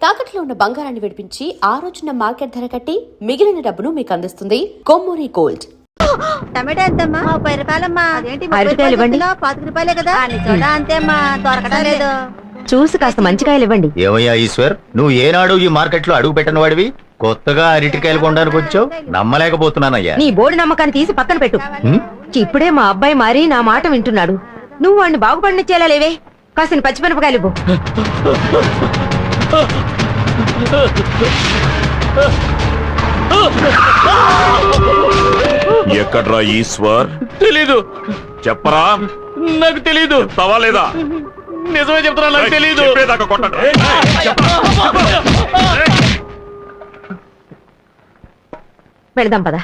తాకట్లో ఉన్న బంగారాన్ని విడిపించి ఆ రోజున మార్కెట్ ధర కట్టి మిగిలిన డబ్బును మీకు అందిస్తుంది కొమ్మూరి గోల్డ్. టమాటా ఎంతమ్మా? 30 రూపాయలమ్మా. అదేంటి 30 ఇవ్వండి. 25 రూపాయలే కదా. చూడ అంతేమ్మా, దొరకడం లేదు. చూసి కాస్త మంచి కాయలు ఇవ్వండి. ఏమయ్యా ఈశ్వర్, నువ్వు ఏనాడు ఈ మార్కెట్ లో అడుగు పెట్టిన వాడివి కొత్తగా అరటికాయలు కొనడానికి వచ్చావు? నమ్మలేకపోతున్నానయ్యా. నీ బోర్డు నమ్మకాన్ని తీసి పక్కన పెట్టు. ఇప్పుడే మా అబ్బాయి మారి నా మాట వింటున్నాడు. నువ్వు వాడిని బాగుపడినిచ్చేలా లేవే. కాసిన పచ్చిమిరపకాయలు ఇవ్వు. ఎక్కడ్రా ఈశ్వర్? తెలీదు. చెప్పరా. నాకు తెలీదు. తవాలేదా? నిజమే చెప్తున్నా, నాకు తెలీదు. వెళదాం పదా.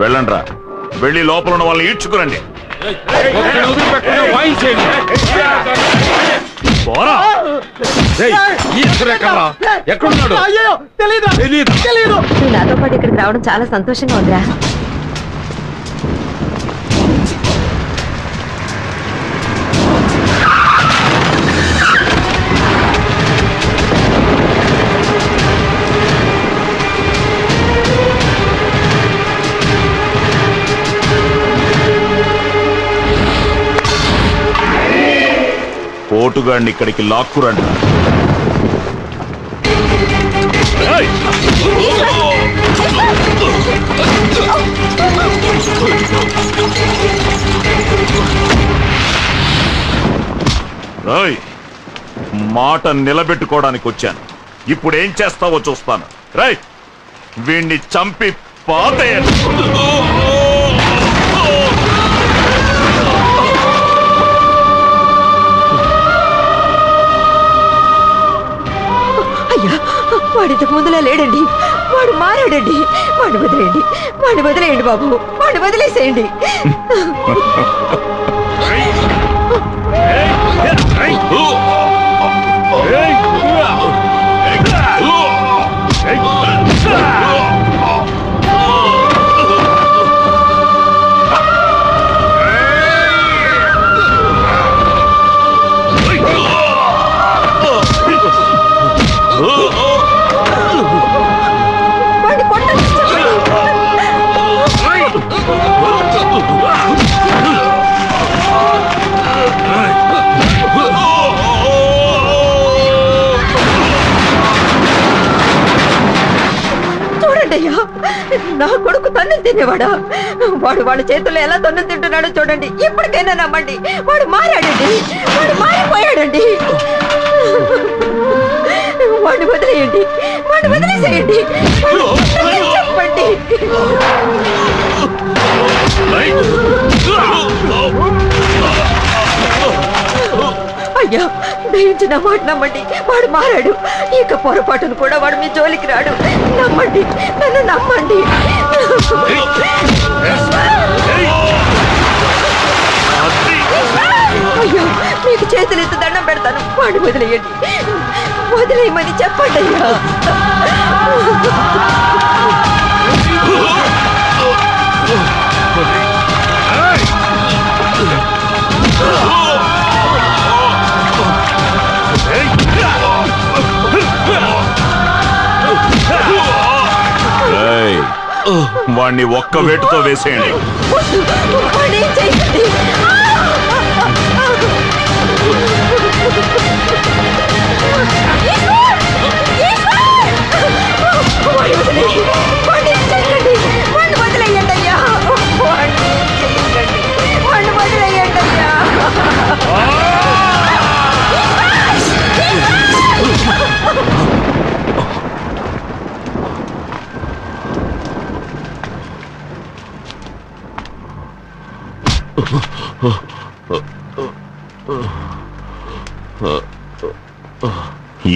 వెళ్ళండ్రా, వెళ్ళి లోపల ఉన్న వాళ్ళని ఈడ్చుకురండి. నువ్వు నాతో పాటు ఇక్కడికి రావడం చాలా సంతోషంగా ఉందిరా. పోటుగాడిని ఇక్కడికి లాక్కురండి. మాట నిలబెట్టుకోవడానికి వచ్చాను. ఇప్పుడు ఏం చేస్తావో చూస్తాను. రై, వీణ్ణి చంపి పాతేయండి. వాడు ఇంతకు ముందులా లేడండి. వాడు మారాడండి. వాడిని వదిలేయండి, వాడిని వదిలేయండి బాబు, వాడిని వదిలేసేయండి. నా కొడుకు తన్నులు తినేవాడా? వాడు వాళ్ళ చేతుల్లో ఎలా తన్నులు తింటున్నాడో చూడండి. ఇప్పటికైనా నమ్మండి, వాడు మారాడండి, వాడు మారిపోయాడండి. వాడిని వదిలేయండి, వాడిని వదిలేసేయండి, చెప్పండి. అయ్యా, దయించి నా మాట నమ్మండి, వాడు మారాడు. ఇక పొరపాటును కూడా వాడు మీ జోలికి రాడు. నమ్మండి, నన్ను నమ్మండి. అయ్యో, మీకు చేతులు ఎత్తు దండం పెడతాను. వాడు వదిలేయండి, వదిలేయమని చెప్పండి అయ్యా. వాణ్ణి ఒక్క వేటుతో వేసేయండి. వదిలేయండి అయ్యా, వదిలేయండి అయ్యా.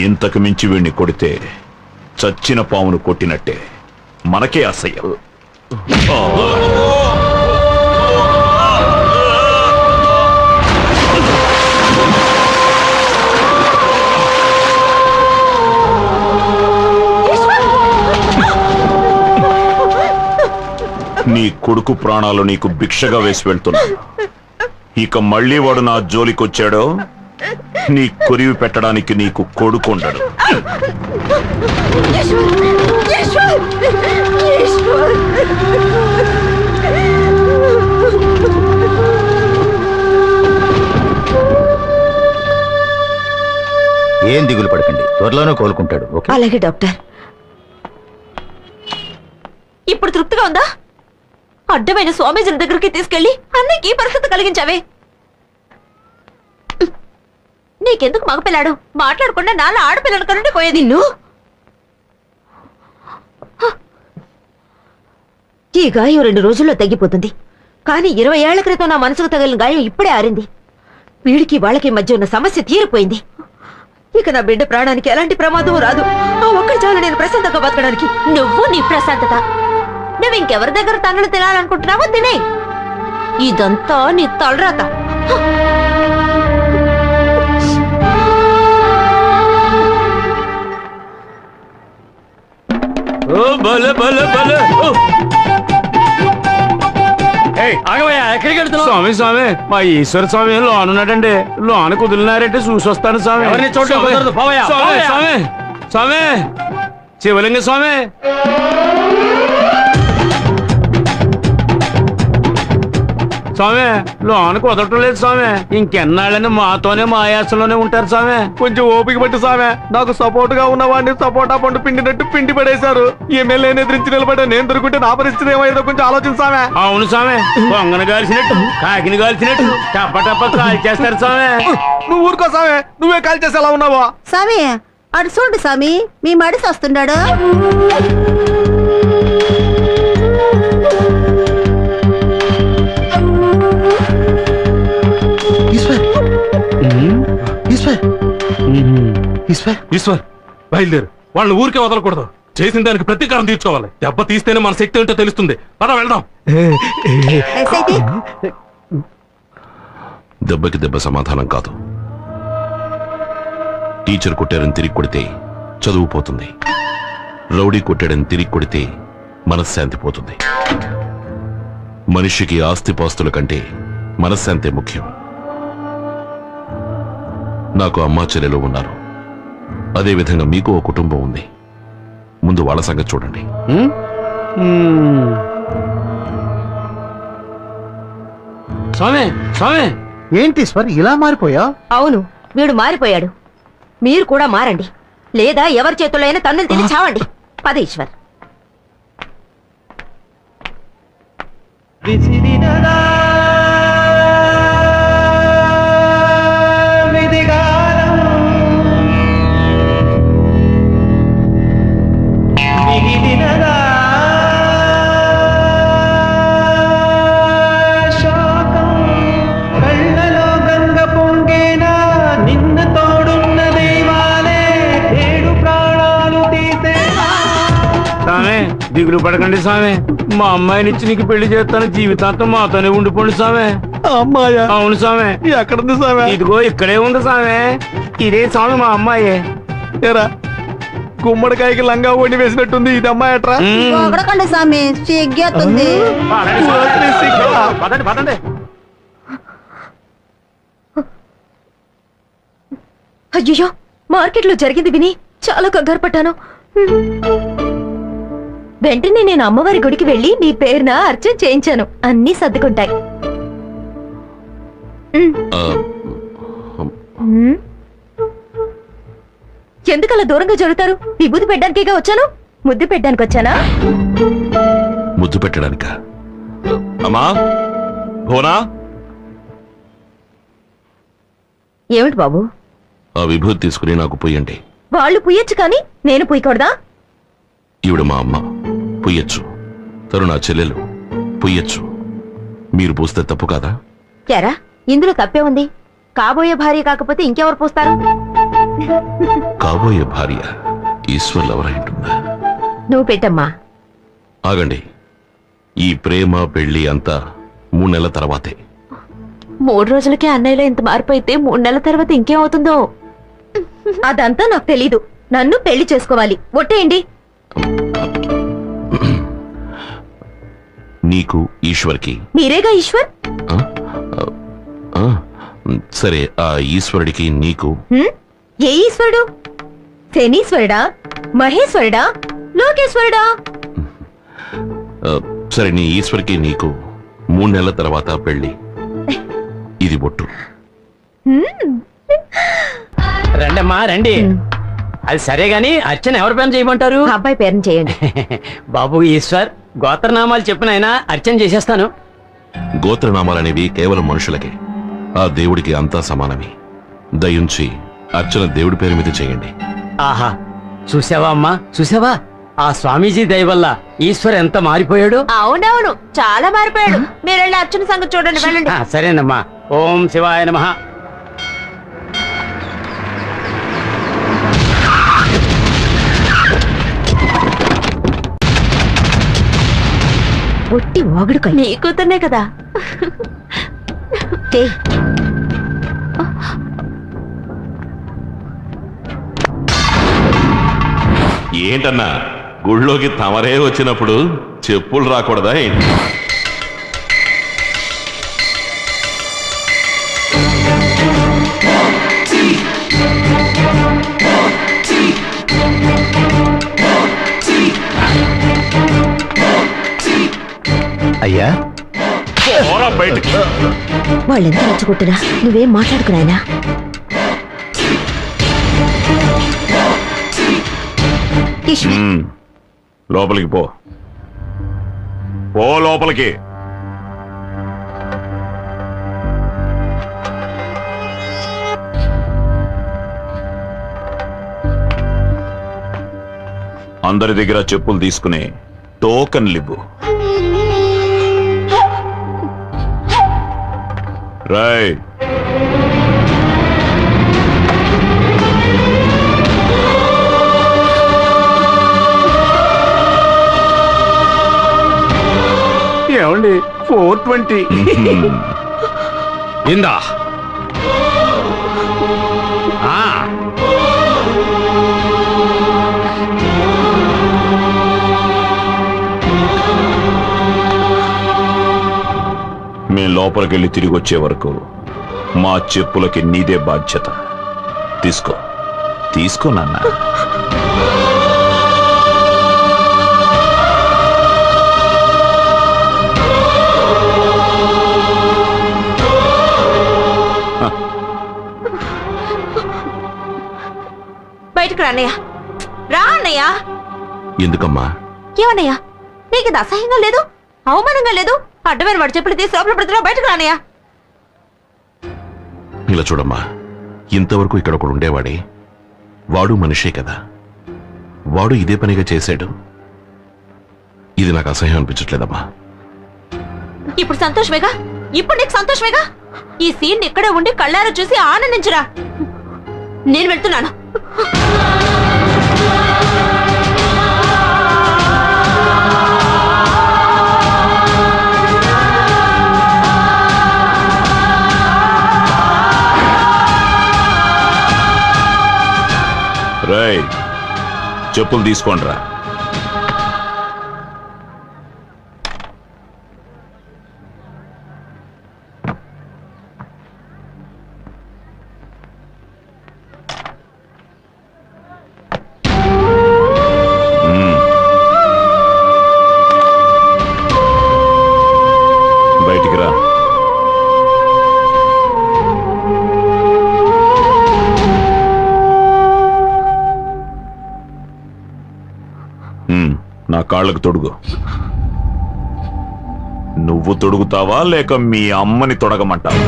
ఇంతకు మించి వీణ్ణి కొడితే చచ్చిన పామును కొట్టినట్టే. మనకే అసహ్యం. నీ కొడుకు ప్రాణాలు నీకు భిక్షగా వేసి వెళ్తున్నా. ఇక మళ్ళీ వాడు నా జోలికొచ్చాడో నీ కొరివి పెట్టడానికి నీకు కొడుకుండడు. ఈశ్వర్! ఈశ్వర్! ఈశ్వర్! ఏం దిగులు పడకండి, త్వరలోనే కోలుకుంటాడు. ఓకే? అలాగే డాక్టర్. ఇప్పుడు తృప్తిగా ఉందా? అడ్డమైన స్వామీజీల దగ్గరికి తీసుకెళ్లి అన్నయ్యకి ఈ పరిస్థితి కలిగించావే. నీకెందుకు మగపిల్లాడు? మాట్లాడకుండా నాన్న ఆడపిల్లను కనుండి పోయేది. నిన్ను ఈ గాయం 2 రోజుల్లో తగ్గిపోతుంది. కానీ 20 ఏళ్ల క్రితం నా మనసుకు తగిలిన గాయం ఇప్పుడే ఆరింది. వీడికి వాళ్ళకి మధ్య ఉన్న సమస్య తీరిపోయింది. ఇక నా బిడ్డ ప్రాణానికి ఎలాంటి ప్రమాదం రాదు. ఆ ఒక్కడి చాలు నేను ప్రశాంతంగా బతకడానికి. నువ్వు నీ ప్రశాంతత, నువ్వు ఇంకెవరి దగ్గర తనను తినాలనుకుంటున్నావో తినే. ఇదంతా నీ తలరాత. ఓ భలే భలే భలే. ఆగవయ్యా, ఎక్కడికి వెళ్తున్నావు? స్వామి స్వామి, మా ఈశ్వర స్వామి లోన్ ఉన్నాడండి. లోన్ కుదిలినారంటే చూసి వస్తాను స్వామి. ఎవరిని చూడటం కుదరదు, పోవయ్యా, స్వామి పోవయ్యా. స్వామి స్వామి, శివలింగ స్వామి. స్వామి లోన్ కుదరటం లేదు స్వామి. ఇంకెన్నాళ్ళని మాతోనే మా ఆయాసంలోనే ఉంటారు స్వామి. కొంచెం ఓపిక పట్టి సామె. నాకు సపోర్ట్ గా ఉన్న వాడిని సపోటా పండు పిండినట్టు పిండి పడేశారు. ఎమ్మెల్యేని ఎదిరించి నిలబడ్డా నేను దొరుకుంటే నా పరిస్థితి ఏమైందో కొంచెం ఆలోచించామే. అవును స్వామి, పొంగను కాల్చినట్టు కాకిని కాల్చినట్టు టప్ప టప్ప కాల్ చేస్తారు స్వామి. నువ్వు ఊరుకో సామె, నువ్వే కాల్ చేసి ఎలా ఉన్నావా? స్వామి అడు చూడు స్వామి, మీ మడిసి వస్తున్నాడు. ఈశ్వర్ బయలుదేరు. వాళ్ళని ఊరికే వదలకూడదు. చేసిన దానికి ప్రతీకారం తీర్చుకోవాలి. దెబ్బ తీస్తేనే మన శక్తి ఏంటో తెలుస్తుంది. పద వెళ్దాం. ఎస్ఐటి దెబ్బకి దెబ్బ సమాధానం కాదు. టీచర్ కొట్టారని తిరిగి కొడితే చదువు పోతుంది. రౌడీ కొట్టాడని తిరిగి కొడితే మనశ్శాంతి పోతుంది. మనిషికి ఆస్తిపాస్తుల కంటే మనశ్శాంతే ముఖ్యం. నాకు అమ్మా చెల్లెలు ఉన్నారు. అదేవిధంగా మీకు ఓ కుటుంబం ఉంది. ముందు వాళ్ళ సంగతి చూడండి. స్వామి స్వామి, ఏంటి ఈశ్వర్ ఇలా మారిపోయా? అవును, వీడు మారిపోయాడు. మీరు కూడా మారండి, లేదా ఎవరి చేతుల్లో అయినా తన్నులు తిని చావండి. పద ఈశ్వర్. స్వామి దిగులు పడకండి స్వామి. మా అమ్మాయినిచ్చి నీకు పెళ్లి చేస్తాను. జీవితాంతం మాతోనే ఉండిపోండి స్వామి. అమ్మాయా? అవును స్వామి. ఎక్కడుంది సామె? ఇదిగో ఇక్కడే ఉంది స్వామి. ఇదే స్వామి మా అమ్మాయి. ఏరా, గుమ్మడికాయకి లంగా వండి వేసినట్టుంది. ఇది అమ్మాయి అట్రా. ఒకడకండి స్వామి, సిగ్గేస్తుంది. పదండి స్వామి. పదండి పదండి. అయ్యో, మార్కెట్లో జరిగింది విని చాలా కంగారు పడ్డాను. వెంటనే నేను అమ్మవారి గుడికి వెళ్లి నీ పేరున అర్చన చేయించాను. అన్నీ సర్దుకుంటాయి. ఎందుకలా దూరంగా జరుగుతారు? విభూతి పెట్టడానికేగా వచ్చాను. ముద్దు పెట్టడానికి వచ్చానా? ముద్దు పెట్టడానిక? అమ్మా భోనా, ఏమిటి బాబు? ఆ విభూతి తీసుకుని నాకు పొయ్యండి. వాళ్ళు పుయ్యొచ్చు కానీ నేను పుయ్యకూడదా? ఈవిడ మా అమ్మ, పుయ్యొచ్చు. తను నా చెల్లెలు, పుయ్యొచ్చు. మీరు పూస్తే తప్పు కాదా? ఎరా, ఇందులో తప్పే ఉంది. కాబోయే భార్య కాకపోతే ఇంకెవరు పూస్తారు? కాబోయే భార్య ఈశ్వర్లు ఎవరైంటుందా? నువ్వు పెట్టమ్మా. ఆగండి, ఈ ప్రేమ పెళ్లి అంతా 3 నెలల తర్వాతే. 3 రోజులకే అన్నయ్యలో ఇంత మార్పు అయితే 3 నెలల తర్వాత ఇంకేమవుతుందో అదంతా నాకు తెలీదు. నన్ను పెళ్లి చేసుకోవాలి. ఒట్టేయండి. నీకు ఈశ్వర్కి మీరేగా ఈశ్వర్. ఆ? ఆ, సరే, ఆ ఈశ్వరుడికి నీకు ఏ ఈశ్వరుడు? శనీశ్వరుడా, మహేశ్వరుడా, లోకేశ్వరుడా? సరే, నీ ఈశ్వరికి నీకు 3 నెలల తర్వాత పెళ్లి. ఇది బొట్టు. రండమ్మా రండి. అది సరే గాని అర్చన ఎవరి పైన చేయమంటారు? అబ్బాయి పేరుని చేయండి. బాబు ఈశ్వర్, గోత్రనామాలు చెప్పిన ఆయన అర్చన చేసేస్తాను. గోత్రనామాలనేవి కేవలం మనుషులకే. ఆ దేవుడికి అంతా సమానమే. దయించి అర్చన దేవుడి పేరు మీద చేయండి. ఆహా, చూసావా అమ్మా, చూసావా? ఆ స్వామీజీ దయ వల్ల ఈశ్వర్ ఎంత మారిపోయాడు. అవునవును, చాలా మారిపోయాడు. మీరు వెళ్ళి అర్చన సంగతి చూడండి, వెళ్ళండి. సరేనమ్మా. ఓం శివాయ నమః. ఒట్టి వాగుడుకాయ. నీ కూతుర్నే కదా. ఏంటన్నా, గుళ్ళోకి తమరే వచ్చినప్పుడు చెప్పులు రాకూడదా ఏంటి? అయ్యా, బయటికి. వాళ్ళెంత రెచ్చగొట్టినా నువ్వేం మాట్లాడుకున్నాయనా? లోపలికి పో లోపలికి. అందరి దగ్గర చెప్పులు తీసుకుని టోకన్లు ఇవ్వు. రాయ్. ఏమండి 420 ఇందా మేం లోపలికెళ్ళి తిరిగి వచ్చే వరకు మా చెప్పులకి నీదే బాధ్యత. తీసుకో నాన్న. బయటకు రాన్నయ్యా, రా అన్నయ్యా. ఎందుకమ్మా? ఏమన్నయ్యా, నీకు ఇది అసహ్యంగా లేదు, అవమానంగా లేదు? అడ్డమైన వాడు చెప్పులు తీసి లోపల పెడుతున్నావు. బయటకు రానయ్యా. ఇలా చూడమ్మా, ఇంతవరకు ఇక్కడ ఒకడు ఉండేవాడే. వాడు మనిషే కదా. వాడు ఇదే పనిగా చేశాడు. ఇది నాకు అసహ్యం అనిపించట్లేదమ్మా. ఇప్పుడు సంతోషమేగా? ఇప్పుడు నీకు సంతోషమేగా? ఈ సీన్ ఇక్కడే ఉండి కళ్ళారా చూసి ఆనందించురా. నేను వెళ్తున్నాను. రాయ్, చెప్పులు తీసుకోండిరా. బయటికి రా. నా కాళ్ళకు తొడుగు. నువ్వు తొడుగుతావా లేక మీ అమ్మని తొడగమంటావా?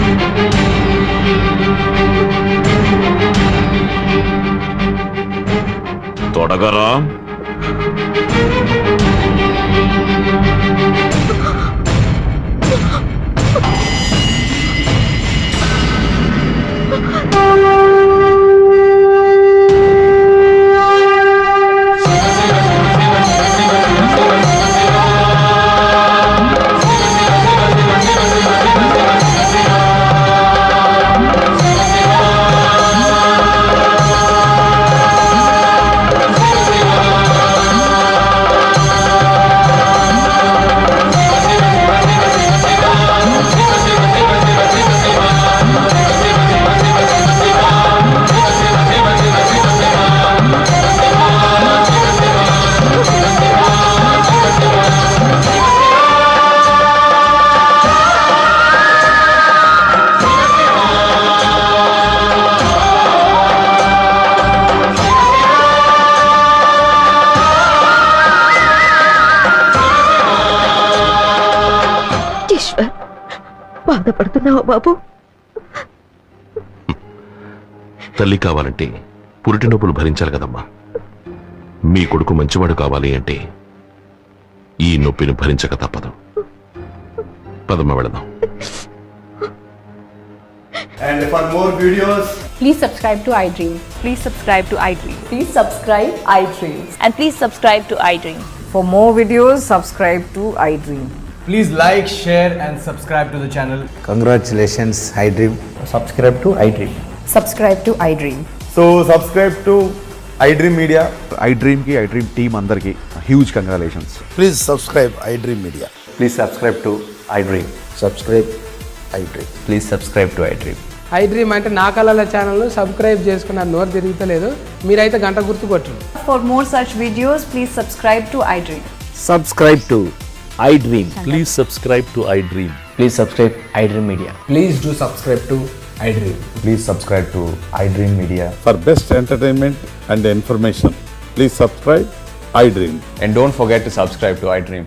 తొడగరా. బాధపడుతున్నావా బాబు? తల్లి కావాలంటే పురిటి నొప్పులు భరించాలి కదమ్మా. మీ కొడుకు మంచివాడు కావాలి అంటే ఈ నొప్పిని భరించక తప్పదు. పదమ్మ వెళదాం. And for more videos, Please subscribe to iDream. Please subscribe to iDream. Please subscribe iDream. And please subscribe to iDream. For more videos, subscribe to iDream. Please like, share and subscribe to the channel. congratulations, iDream. Subscribe to iDream. Subscribe to iDream. So subscribe to iDream Media. iDream team అందరికి huge congratulations. Please subscribe iDream Media. Please subscribe to iDream. Subscribe iDream. Please subscribe to iDream. iDream అంటే నా కళల channel subscribe చేసుకున్న నోరు తిరుగుతలేదు. మీరైతే గంట గుర్తు కొట్టండి. For more such videos, please subscribe to iDream. Subscribe to iDream. Please subscribe to iDream. Please subscribe iDream Media. Please do subscribe to iDream. Please subscribe to iDream Media. For best entertainment and information, please subscribe iDream. And don't forget to subscribe to iDream.